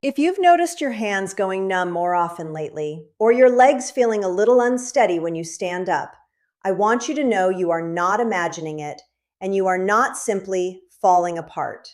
If you've noticed your hands going numb more often lately, or your legs feeling a little unsteady when you stand up, I want you to know you are not imagining it and you are not simply falling apart.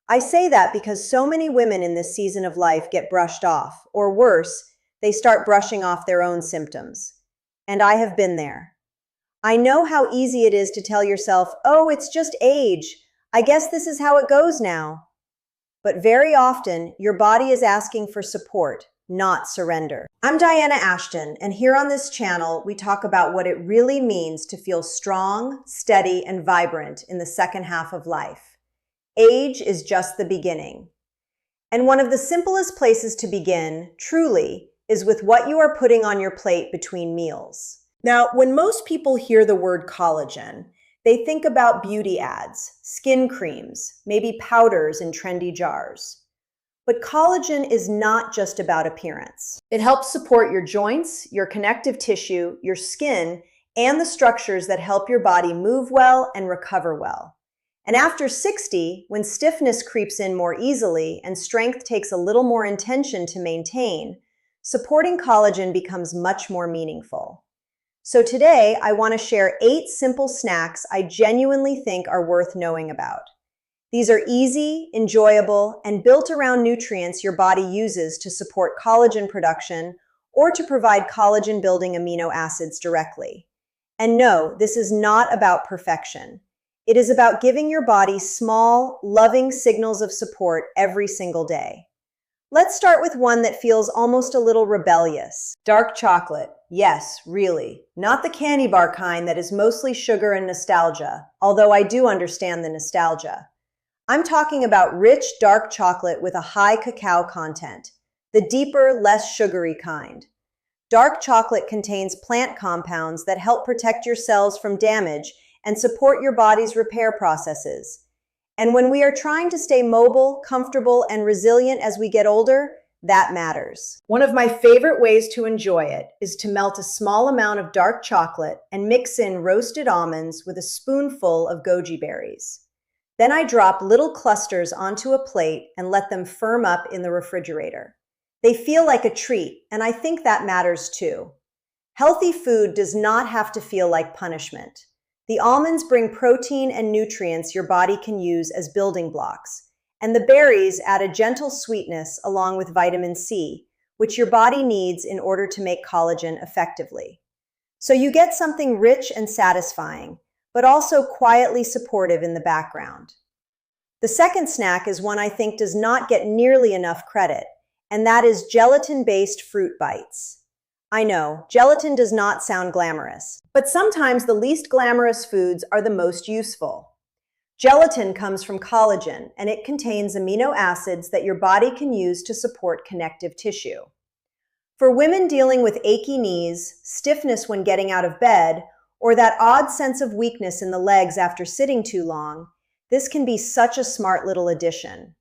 I say that because so many women in this season of life get brushed off, or worse, they start brushing off their own symptoms. And I have been there. I know how easy it is to tell yourself, oh, it's just age. I guess this is how it goes now. But very often, your body is asking for support, not surrender. I'm Diana Ashton, and here on this channel, we talk about what it really means to feel strong, steady, and vibrant in the second half of life. Age is just the beginning. And one of the simplest places to begin, truly, is with what you are putting on your plate between meals. Now, when most people hear the word collagen, they think about beauty ads, skin creams, maybe powders in trendy jars. But collagen is not just about appearance. It helps support your joints, your connective tissue, your skin, and the structures that help your body move well and recover well. And after 60, when stiffness creeps in more easily and strength takes a little more intention to maintain, supporting collagen becomes much more meaningful. So today, I want to share 8 simple snacks I genuinely think are worth knowing about. These are easy, enjoyable, and built around nutrients your body uses to support collagen production or to provide collagen-building amino acids directly. And no, this is not about perfection. It is about giving your body small, loving signals of support every single day. Let's start with one that feels almost a little rebellious. Dark chocolate. Yes, really. Not the candy bar kind that is mostly sugar and nostalgia, although I do understand the nostalgia. I'm talking about rich, dark chocolate with a high cacao content, the deeper, less sugary kind. Dark chocolate contains plant compounds that help protect your cells from damage and support your body's repair processes. And when we are trying to stay mobile, comfortable, and resilient as we get older, that matters. One of my favorite ways to enjoy it is to melt a small amount of dark chocolate and mix in roasted almonds with a spoonful of goji berries. Then I drop little clusters onto a plate and let them firm up in the refrigerator. They feel like a treat, and I think that matters too. Healthy food does not have to feel like punishment. The almonds bring protein and nutrients your body can use as building blocks, and the berries add a gentle sweetness along with vitamin C, which your body needs in order to make collagen effectively. So you get something rich and satisfying, but also quietly supportive in the background. The second snack is one I think does not get nearly enough credit, and that is gelatin-based fruit bites. I know, gelatin does not sound glamorous, but sometimes the least glamorous foods are the most useful. Gelatin comes from collagen, and it contains amino acids that your body can use to support connective tissue. For women dealing with achy knees, stiffness when getting out of bed, or that odd sense of weakness in the legs after sitting too long, this can be such a smart little addition.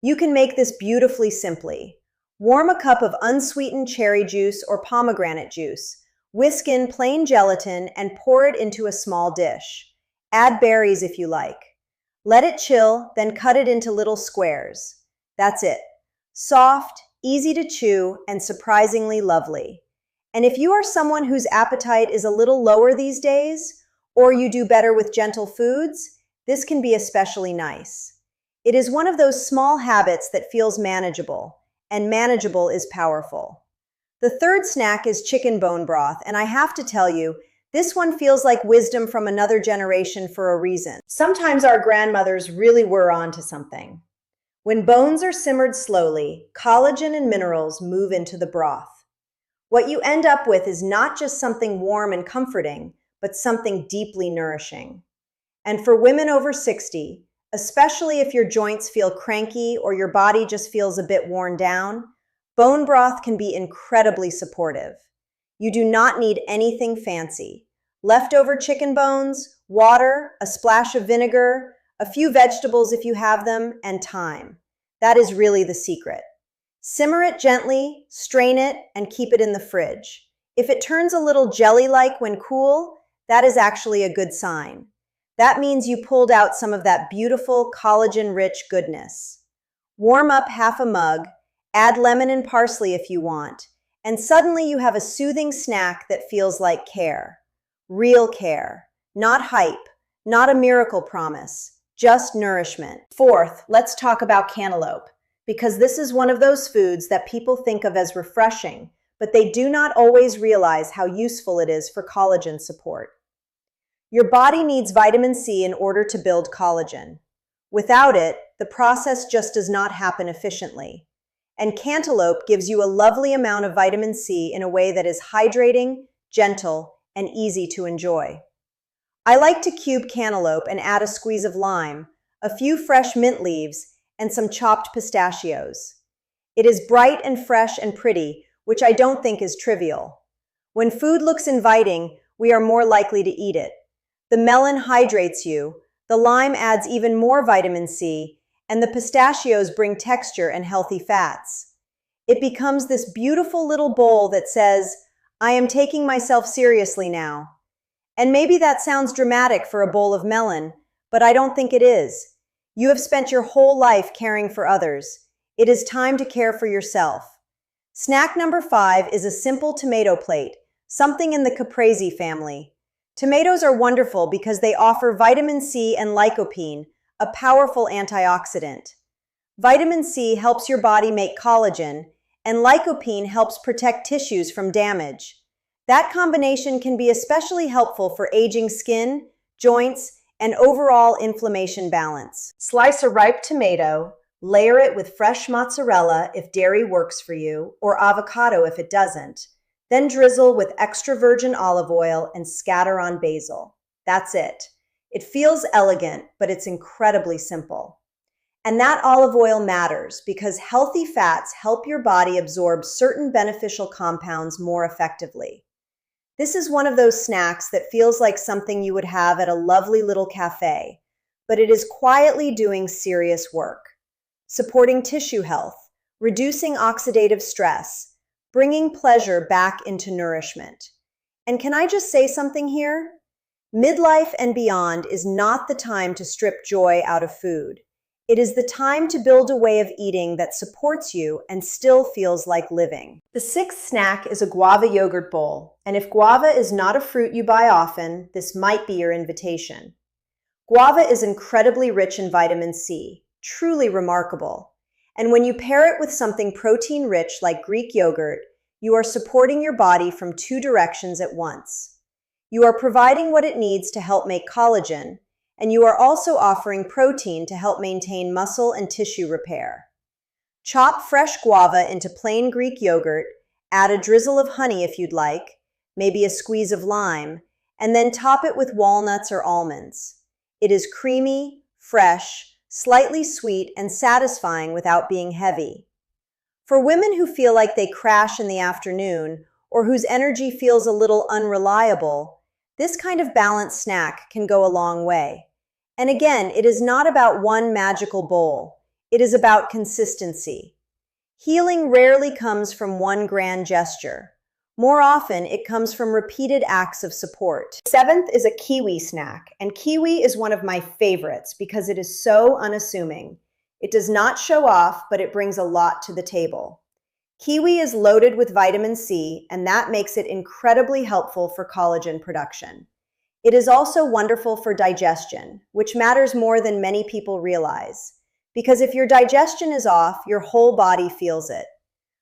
You can make this beautifully simply. Warm a cup of unsweetened cherry juice or pomegranate juice, whisk in plain gelatin, and pour it into a small dish. Add berries if you like. Let it chill, then cut it into little squares. That's it. Soft, easy to chew, and surprisingly lovely. And if you are someone whose appetite is a little lower these days, or you do better with gentle foods, this can be especially nice. It is one of those small habits that feels manageable, and manageable is powerful. The third snack is chicken bone broth, and I have to tell you, this one feels like wisdom from another generation for a reason. Sometimes our grandmothers really were onto something. When bones are simmered slowly, collagen and minerals move into the broth. What you end up with is not just something warm and comforting, but something deeply nourishing. And for women over 60, especially if your joints feel cranky or your body just feels a bit worn down, bone broth can be incredibly supportive. You do not need anything fancy. Leftover chicken bones, water, a splash of vinegar, a few vegetables if you have them, and thyme. That is really the secret. Simmer it gently, strain it, and keep it in the fridge. If it turns a little jelly-like when cool, that is actually a good sign. That means you pulled out some of that beautiful collagen-rich goodness. Warm up half a mug, add lemon and parsley if you want, and suddenly you have a soothing snack that feels like care. Real care. Not hype, not a miracle promise, just nourishment. Fourth, let's talk about cantaloupe, because this is one of those foods that people think of as refreshing, but they do not always realize how useful it is for collagen support. Your body needs vitamin C in order to build collagen. Without it, the process just does not happen efficiently. And cantaloupe gives you a lovely amount of vitamin C in a way that is hydrating, gentle, and easy to enjoy. I like to cube cantaloupe and add a squeeze of lime, a few fresh mint leaves, and some chopped pistachios. It is bright and fresh and pretty, which I don't think is trivial. When food looks inviting, we are more likely to eat it. The melon hydrates you, the lime adds even more vitamin C, and the pistachios bring texture and healthy fats. It becomes this beautiful little bowl that says, I am taking myself seriously now. And maybe that sounds dramatic for a bowl of melon, but I don't think it is. You have spent your whole life caring for others. It is time to care for yourself. Snack number 5 is a simple tomato plate, something in the caprese family. Tomatoes are wonderful because they offer vitamin C and lycopene, a powerful antioxidant. Vitamin C helps your body make collagen, and lycopene helps protect tissues from damage. That combination can be especially helpful for aging skin, joints, and overall inflammation balance. Slice a ripe tomato, layer it with fresh mozzarella if dairy works for you, or avocado if it doesn't. Then drizzle with extra virgin olive oil and scatter on basil. That's it. It feels elegant, but it's incredibly simple. And that olive oil matters because healthy fats help your body absorb certain beneficial compounds more effectively. This is one of those snacks that feels like something you would have at a lovely little cafe, but it is quietly doing serious work, supporting tissue health, reducing oxidative stress, bringing pleasure back into nourishment. And can I just say something here? Midlife and beyond is not the time to strip joy out of food. It is the time to build a way of eating that supports you and still feels like living. The 6th snack is a guava yogurt bowl, and if guava is not a fruit you buy often, this might be your invitation. Guava is incredibly rich in vitamin C, truly remarkable. And when you pair it with something protein-rich like Greek yogurt, you are supporting your body from 2 directions at once. You are providing what it needs to help make collagen, and you are also offering protein to help maintain muscle and tissue repair. Chop fresh guava into plain Greek yogurt, add a drizzle of honey if you'd like, maybe a squeeze of lime, and then top it with walnuts or almonds. It is creamy, fresh, slightly sweet, and satisfying without being heavy. For women who feel like they crash in the afternoon or whose energy feels a little unreliable, this kind of balanced snack can go a long way. And again, it is not about one magical bowl. It is about consistency. Healing rarely comes from one grand gesture. More often, it comes from repeated acts of support. 7th is a kiwi snack, and kiwi is one of my favorites because it is so unassuming. It does not show off, but it brings a lot to the table. Kiwi is loaded with vitamin C, and that makes it incredibly helpful for collagen production. It is also wonderful for digestion, which matters more than many people realize, because if your digestion is off, your whole body feels it.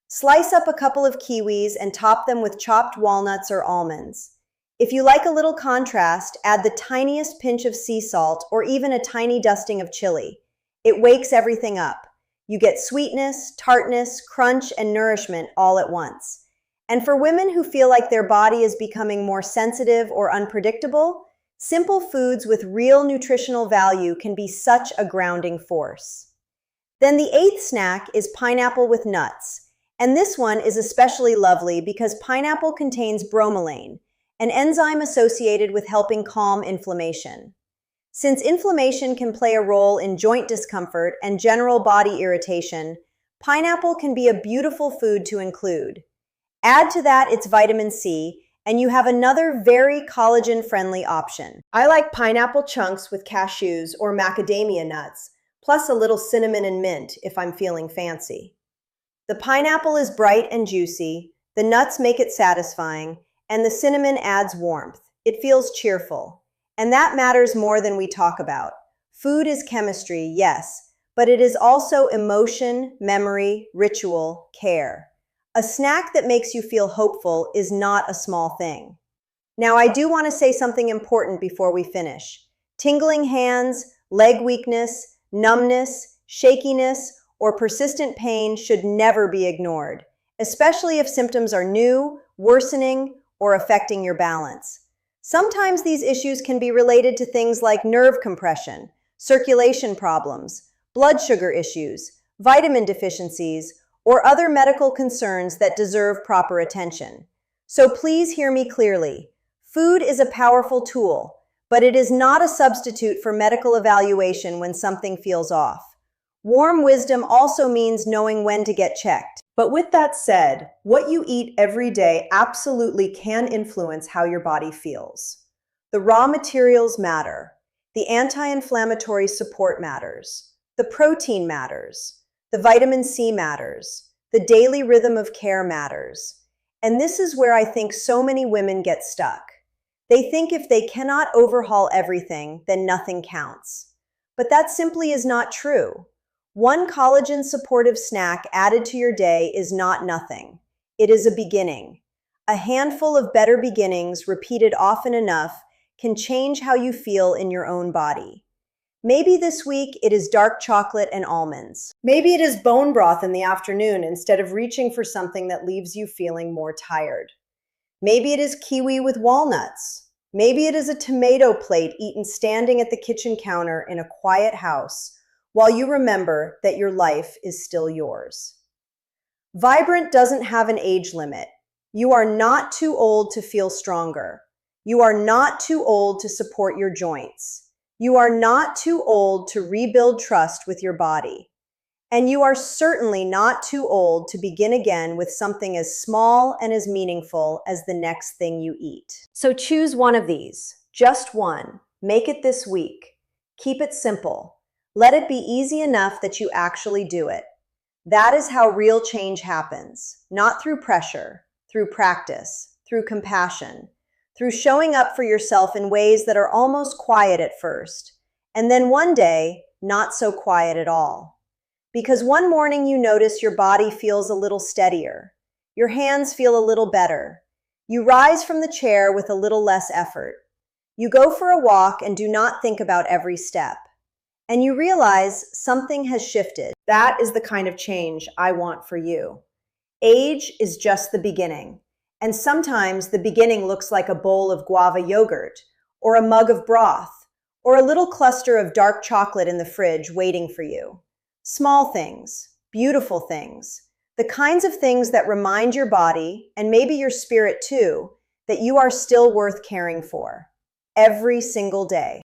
Slice up a couple of kiwis and top them with chopped walnuts or almonds. If you like a little contrast, add the tiniest pinch of sea salt or even a tiny dusting of chili. It wakes everything up. You get sweetness, tartness, crunch, and nourishment all at once. And for women who feel like their body is becoming more sensitive or unpredictable, simple foods with real nutritional value can be such a grounding force. Then the 8th snack is pineapple with nuts. And this one is especially lovely because pineapple contains bromelain, an enzyme associated with helping calm inflammation. Since inflammation can play a role in joint discomfort and general body irritation, pineapple can be a beautiful food to include. Add to that its vitamin C, and you have another very collagen-friendly option. I like pineapple chunks with cashews or macadamia nuts, plus a little cinnamon and mint if I'm feeling fancy. The pineapple is bright and juicy, the nuts make it satisfying, and the cinnamon adds warmth. It feels cheerful. And that matters more than we talk about. Food is chemistry, yes, but it is also emotion, memory, ritual, care. A snack that makes you feel hopeful is not a small thing. Now, I do want to say something important before we finish. Tingling hands, leg weakness, numbness, shakiness, or persistent pain should never be ignored, especially if symptoms are new, worsening, or affecting your balance. Sometimes these issues can be related to things like nerve compression, circulation problems, blood sugar issues, vitamin deficiencies, or other medical concerns that deserve proper attention. So please hear me clearly. Food is a powerful tool, but it is not a substitute for medical evaluation when something feels off. Warm wisdom also means knowing when to get checked. But with that said, what you eat every day absolutely can influence how your body feels. The raw materials matter. The anti-inflammatory support matters. The protein matters. The vitamin C matters. The daily rhythm of care matters. And this is where I think so many women get stuck. They think if they cannot overhaul everything, then nothing counts. But that simply is not true. One collagen-supportive snack added to your day is not nothing. It is a beginning. A handful of better beginnings, repeated often enough, can change how you feel in your own body. Maybe this week it is dark chocolate and almonds. Maybe it is bone broth in the afternoon instead of reaching for something that leaves you feeling more tired. Maybe it is kiwi with walnuts. Maybe it is a tomato plate eaten standing at the kitchen counter in a quiet house, while you remember that your life is still yours. Vibrant doesn't have an age limit. You are not too old to feel stronger. You are not too old to support your joints. You are not too old to rebuild trust with your body. And you are certainly not too old to begin again with something as small and as meaningful as the next thing you eat. So choose one of these, just one. Make it this week. Keep it simple. Let it be easy enough that you actually do it. That is how real change happens, not through pressure, through practice, through compassion, through showing up for yourself in ways that are almost quiet at first, and then one day, not so quiet at all. Because one morning you notice your body feels a little steadier, your hands feel a little better, you rise from the chair with a little less effort, you go for a walk and do not think about every step. And you realize something has shifted. That is the kind of change I want for you. Age is just the beginning. And sometimes the beginning looks like a bowl of guava yogurt, or a mug of broth, or a little cluster of dark chocolate in the fridge waiting for you. Small things, beautiful things, the kinds of things that remind your body, and maybe your spirit too, that you are still worth caring for. Every single day.